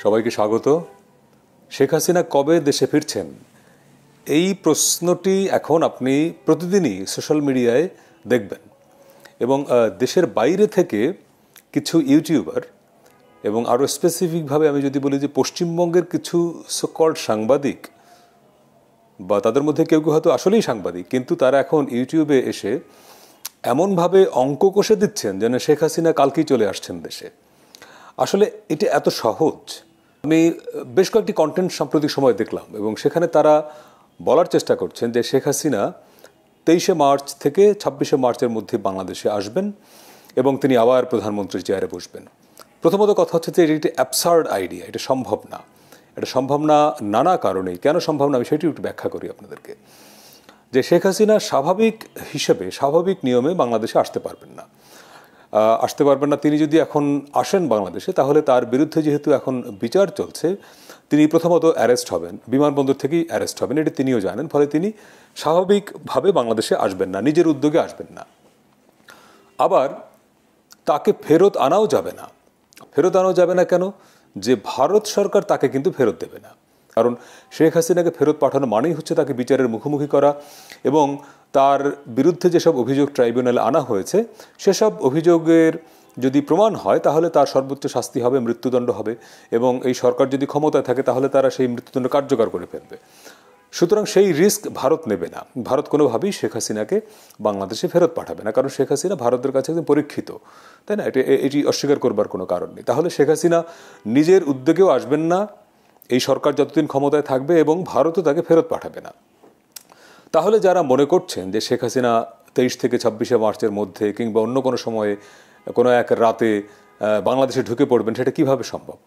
সবাইকে স্বাগত। শেখ হাসিনা কবে দেশে ফিরছেন, এই প্রশ্নটি এখন আপনি প্রতিদিনই সোশ্যাল মিডিয়ায় দেখবেন। এবং দেশের বাইরে থেকে কিছু ইউটিউবার এবং আরও স্পেসিফিকভাবে আমি যদি বলি যে পশ্চিমবঙ্গের কিছু সকল্ড সাংবাদিক, বা তাদের মধ্যে কেউ কেউ হয়তো আসলেই সাংবাদিক, কিন্তু তারা এখন ইউটিউবে এসে এমনভাবে অঙ্ক কষে দিচ্ছেন যেন শেখ হাসিনা কালকেই চলে আসছেন দেশে। আসলে এটা এত সহজ। আমি বেশ কয়েকটি কন্টেন্ট সাম্প্রতিক সময় দেখলাম এবং সেখানে তারা বলার চেষ্টা করছেন যে শেখ হাসিনা 23শে মার্চ থেকে 26শে মার্চের মধ্যে বাংলাদেশে আসবেন এবং তিনি আবার প্রধানমন্ত্রীর চেয়ারে বসবেন। প্রথমত কথা হচ্ছে যে এটি অ্যাবসার্ড আইডিয়া, এটা সম্ভব না। এটা সম্ভব না নানা কারণেই। কেন সম্ভব না আমি সেটি একটু ব্যাখ্যা করি আপনাদেরকে। যে শেখ হাসিনা স্বাভাবিক হিসেবে, স্বাভাবিক নিয়মে বাংলাদেশে আসতে পারবেন না। তিনি যদি এখন আসেন বাংলাদেশে, তাহলে তার বিরুদ্ধে যেহেতু এখন বিচার চলছে, তিনি প্রথমত অ্যারেস্ট হবেন, বিমানবন্দর থেকেই অ্যারেস্ট হবেন, এটা তিনিও জানেন। ফলে তিনি স্বাভাবিকভাবে বাংলাদেশে আসবেন না, নিজের উদ্যোগে আসবেন না। আবার তাকে ফেরত আনাও যাবে না। ফেরত আনাও যাবে না কেন? যে ভারত সরকার তাকে কিন্তু ফেরত দেবে না। কারণ শেখ হাসিনাকে ফেরত পাঠানো মানেই হচ্ছে তাকে বিচারের মুখোমুখি করা, এবং তার বিরুদ্ধে যেসব অভিযোগ ট্রাইব্যুনালে আনা হয়েছে সেসব অভিযোগের যদি প্রমাণ হয় তাহলে তার সর্বোচ্চ শাস্তি হবে, মৃত্যুদণ্ড হবে। এবং এই সরকার যদি ক্ষমতায় থাকে তাহলে তারা সেই মৃত্যুদণ্ড কার্যকর করে ফেলবে। সুতরাং সেই রিস্ক ভারত নেবে না। ভারত কোনোভাবেই শেখ হাসিনাকে বাংলাদেশে ফেরত পাঠাবে না, কারণ শেখ হাসিনা ভারতের কাছে একদম পরীক্ষিত, তাই না? এটি অস্বীকার করবার কোনো কারণ নেই। তাহলে শেখ হাসিনা নিজের উদ্যোগেও আসবেন না এই সরকার যতদিন ক্ষমতায় থাকবে, এবং ভারতও তাকে ফেরত পাঠাবে না। তাহলে যারা মনে করছেন যে শেখ হাসিনা 23 থেকে 26শে মার্চের মধ্যে কিংবা অন্য কোনো সময়ে কোনো এক রাতে বাংলাদেশে ঢুকে পড়বেন, সেটা কিভাবে সম্ভব?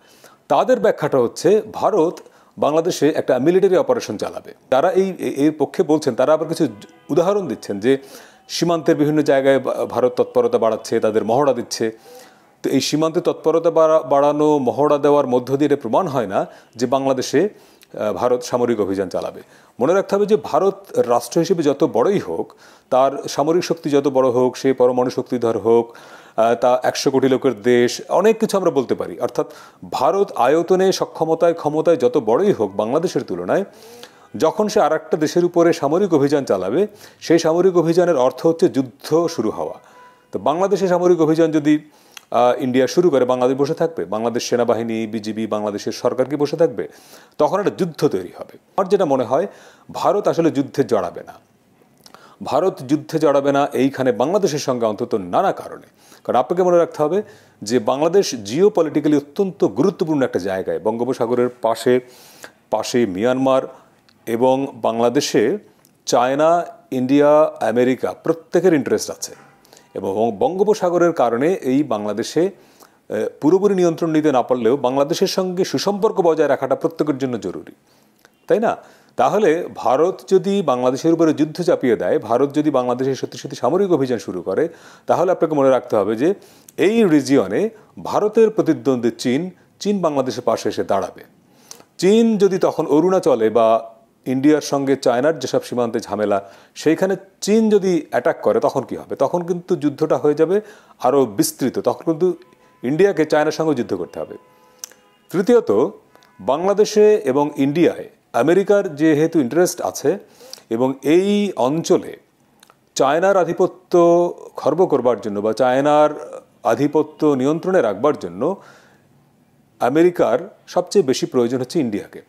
তাদের ব্যাখ্যাটা হচ্ছে ভারত বাংলাদেশে একটা মিলিটারি অপারেশন চালাবে। তারা এর পক্ষে বলছেন, তারা আবার কিছু উদাহরণ দিচ্ছেন যে সীমান্তের বিভিন্ন জায়গায় ভারত তৎপরতা বাড়াচ্ছে, তাদের মহড়া দিচ্ছে। তো এই সীমান্তে তৎপরতা বাড়ানো, মহড়া দেওয়ার মধ্য দিয়ে এটা প্রমাণ হয় না যে বাংলাদেশে ভারত সামরিক অভিযান চালাবে। মনে রাখতে হবে যে ভারত রাষ্ট্র হিসেবে যত বড়ই হোক, তার সামরিক শক্তি যত বড় হোক, সে পরমাণু শক্তিধর হোক, তা 100 কোটি লোকের দেশ, অনেক কিছু আমরা বলতে পারি। অর্থাৎ ভারত আয়তনে, ক্ষমতায় যত বড়ই হোক বাংলাদেশের তুলনায়, যখন সে আর একটা দেশের উপরে সামরিক অভিযান চালাবে, সেই সামরিক অভিযানের অর্থ হচ্ছে যুদ্ধ শুরু হওয়া। তো বাংলাদেশে সামরিক অভিযান যদি ইন্ডিয়া শুরু করে, বাংলাদেশ বসে থাকবে? বাংলাদেশ সেনাবাহিনী, বিজিবি, বাংলাদেশের সরকার কি বসে থাকবে? তখন একটা যুদ্ধ তৈরি হবে। আমার যেটা মনে হয়, ভারত আসলে যুদ্ধে জড়াবে না। ভারত যুদ্ধে জড়াবে না এইখানে বাংলাদেশের সঙ্গে, অন্তত নানা কারণে। কারণ আপনাকে মনে রাখতে হবে যে বাংলাদেশ জিও পলিটিক্যালি অত্যন্ত গুরুত্বপূর্ণ একটা জায়গায়, বঙ্গোপসাগরের পাশে মিয়ানমার, এবং বাংলাদেশে চায়না, ইন্ডিয়া, আমেরিকা প্রত্যেকের ইন্টারেস্ট আছে। এবং বঙ্গোপসাগরের কারণে এই বাংলাদেশে পুরোপুরি নিয়ন্ত্রণ নিতে না পারলেও বাংলাদেশের সঙ্গে সুসম্পর্ক বজায় রাখাটা প্রত্যেকের জন্য জরুরি, তাই না? তাহলে ভারত যদি বাংলাদেশের উপরে যুদ্ধ চাপিয়ে দেয়, ভারত যদি বাংলাদেশের সত্যি সামরিক অভিযান শুরু করে, তাহলে আপনাকে মনে রাখতে হবে যে এই রিজিয়নে ভারতের প্রতিদ্বন্দ্বী চীন বাংলাদেশের পাশে এসে দাঁড়াবে। চীন যদি তখন অরুণাচলে বা ইন্ডিয়ার সঙ্গে চায়নার যেসব সীমান্তে ঝামেলা, সেইখানে চীন যদি অ্যাটাক করে, তখন কি হবে? তখন কিন্তু যুদ্ধটা হয়ে যাবে আরও বিস্তৃত। তখন কিন্তু ইন্ডিয়াকে চায়নার সঙ্গে যুদ্ধ করতে হবে। তৃতীয়ত, বাংলাদেশে এবং ইন্ডিয়ায় আমেরিকার যেহেতু ইন্টারেস্ট আছে, এবং এই অঞ্চলে চায়নার আধিপত্য খর্ব করবার জন্য বা চায়নার আধিপত্য নিয়ন্ত্রণে রাখবার জন্য আমেরিকার সবচেয়ে বেশি প্রয়োজন হচ্ছে ইন্ডিয়াকে।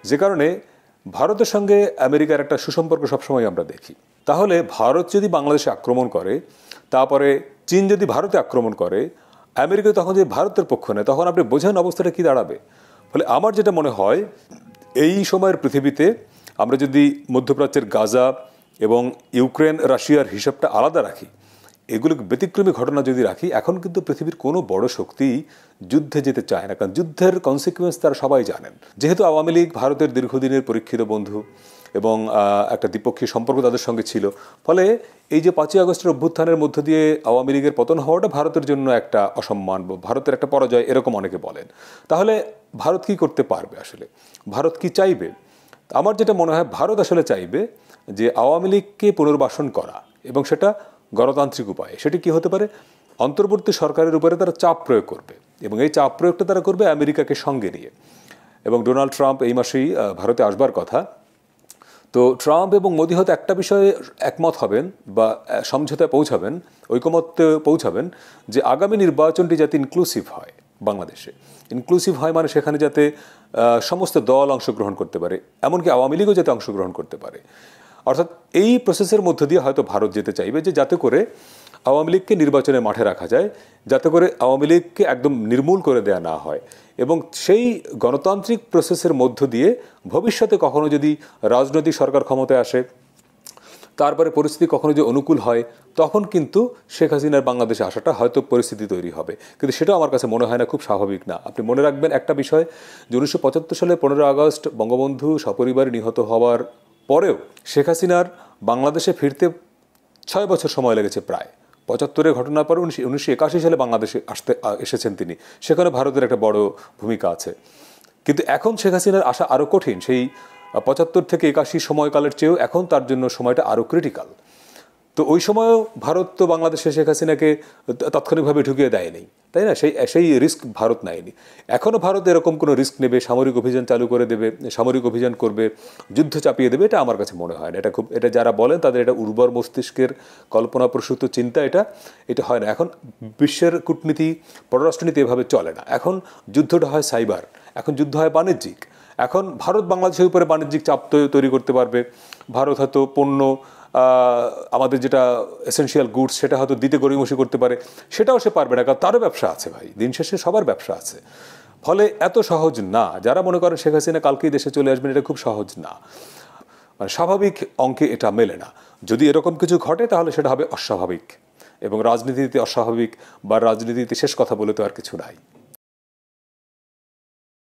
যে কারণে ভারতের সঙ্গে আমেরিকার একটা সুসম্পর্ক সবসময় আমরা দেখি। তাহলে ভারত যদি বাংলাদেশে আক্রমণ করে, তারপরে চীন যদি ভারতে আক্রমণ করে, আমেরিকা তখন যদি ভারতের পক্ষ নেয়, তখন আপনি বোঝেন অবস্থাটা কী দাঁড়াবে। ফলে আমার যেটা মনে হয়, এই সময়ের পৃথিবীতে আমরা যদি মধ্যপ্রাচ্যের গাজা এবং ইউক্রেন, রাশিয়ার হিসাবটা আলাদা রাখি, এগুলোকে ব্যতিক্রমী ঘটনা যদি রাখি, এখন কিন্তু পৃথিবীর কোনো বড় শক্তি যুদ্ধে যেতে চায় না। কারণ যুদ্ধের কনসিকুয়েন্স তারা সবাই জানেন। যেহেতু আওয়ামী লীগ ভারতের দীর্ঘদিনের পরীক্ষিত বন্ধু এবং একটা দ্বিপক্ষীয় সম্পর্ক তাদের সঙ্গে ছিল, ফলে এই যে 5ই আগস্টের অভ্যুত্থানের মধ্য দিয়ে আওয়ামী লীগের পতন হওয়াটা ভারতের জন্য একটা অসম্মান বা ভারতের একটা পরাজয়, এরকম অনেকে বলেন। তাহলে ভারত কি করতে পারবে আসলে? ভারত কি চাইবে? আমার যেটা মনে হয়, ভারত আসলে চাইবে যে আওয়ামী লীগকে পুনর্বাসন করা, এবং সেটা গণতান্ত্রিক উপায়ে। সেটি কি হতে পারে? অন্তর্বর্তী সরকারের উপরে তারা চাপ প্রয়োগ করবে এবং এই চাপ প্রয়োগটা তারা করবে আমেরিকাকে সঙ্গে নিয়ে। এবং ডোনাল্ড ট্রাম্প এই মাসেই ভারতে আসবার কথা। তো ট্রাম্প এবং মোদি হয়তো একটা বিষয়ে একমত হবেন বা সমঝোতায় পৌঁছাবেন, ঐকমত্যে পৌঁছাবেন যে আগামী নির্বাচনটি যাতে ইনক্লুসিভ হয়, বাংলাদেশে ইনক্লুসিভ হয় মানে সেখানে যাতে সমস্ত দল অংশগ্রহণ করতে পারে, এমনকি আওয়ামী লীগও যাতে অংশগ্রহণ করতে পারে। অর্থাৎ এই প্রসেসের মধ্য দিয়ে হয়তো ভারত যেতে চাইবে যে যাতে করে আওয়ামী লীগকে নির্বাচনের মাঠে রাখা যায়, যাতে করে আওয়ামী লীগকে একদম নির্মূল করে দেয়া না হয়, এবং সেই গণতান্ত্রিক প্রসেসের মধ্য দিয়ে ভবিষ্যতে কখনো যদি রাজনৈতিক সরকার ক্ষমতায় আসে, তারপরে পরিস্থিতি কখনো যে অনুকূল হয়, তখন কিন্তু শেখ হাসিনার বাংলাদেশে আসাটা হয়তো পরিস্থিতি তৈরি হবে। কিন্তু সেটা আমার কাছে মনে হয় না, খুব স্বাভাবিক না। আপনি মনে রাখবেন একটা বিষয় যে 1975 সালে 15 আগস্ট বঙ্গবন্ধু সপরিবারে নিহত হওয়ার পরেও শেখ হাসিনার বাংলাদেশে ফিরতে 6 বছর সময় লেগেছে প্রায়। 75-এর ঘটনার পর 1981 সালে বাংলাদেশে এসেছেন তিনি। সেখানে ভারতের একটা বড় ভূমিকা আছে। কিন্তু এখন শেখ হাসিনার আসা আরও কঠিন। সেই 75 থেকে 81 সময়কালের চেয়েও এখন তার জন্য সময়টা আরও ক্রিটিক্যাল। তো ওই সময়ও ভারত তো বাংলাদেশে শেখ হাসিনাকে তাৎক্ষণিকভাবে ঢুকিয়ে দেয়নি, তাই না? সেই রিস্ক ভারত নেয়নি। এখনও ভারত এরকম কোনো রিস্ক নেবে, সামরিক অভিযান চালু করে দেবে, সামরিক অভিযান করবে, যুদ্ধ চাপিয়ে দেবে, এটা আমার কাছে মনে হয় না। এটা যারা বলেন তাদের এটা উর্বর মস্তিষ্কের কল্পনাপ্রসূত চিন্তা। এটা হয় না। এখন বিশ্বের কূটনীতি, পররাষ্ট্রনীতি এভাবে চলে না। এখন যুদ্ধটা হয় সাইবার, এখন যুদ্ধ হয় বাণিজ্যিক। এখন ভারত বাংলাদেশের উপরে বাণিজ্যিক চাপ তৈরি করতে পারবে। ভারত হয়তো পণ্য, আমাদের যেটা এসেনশিয়াল গুডস, সেটা হয়তো দিতে গড়িমসি করতে পারে, সেটাও সে পারবে না, কারণ তারও ব্যবসা আছে ভাই। দিন শেষে সবার ব্যবসা আছে। ফলে এত সহজ না। যারা মনে করেন শেখ হাসিনা কালকেই দেশে চলে আসবেন, এটা খুব সহজ না। মানে স্বাভাবিক অঙ্কে এটা মেলে না। যদি এরকম কিছু ঘটে তাহলে সেটা হবে অস্বাভাবিক, এবং রাজনীতিতে অস্বাভাবিক বা রাজনীতিতে শেষ কথা বলে তো আর কিছু নাই।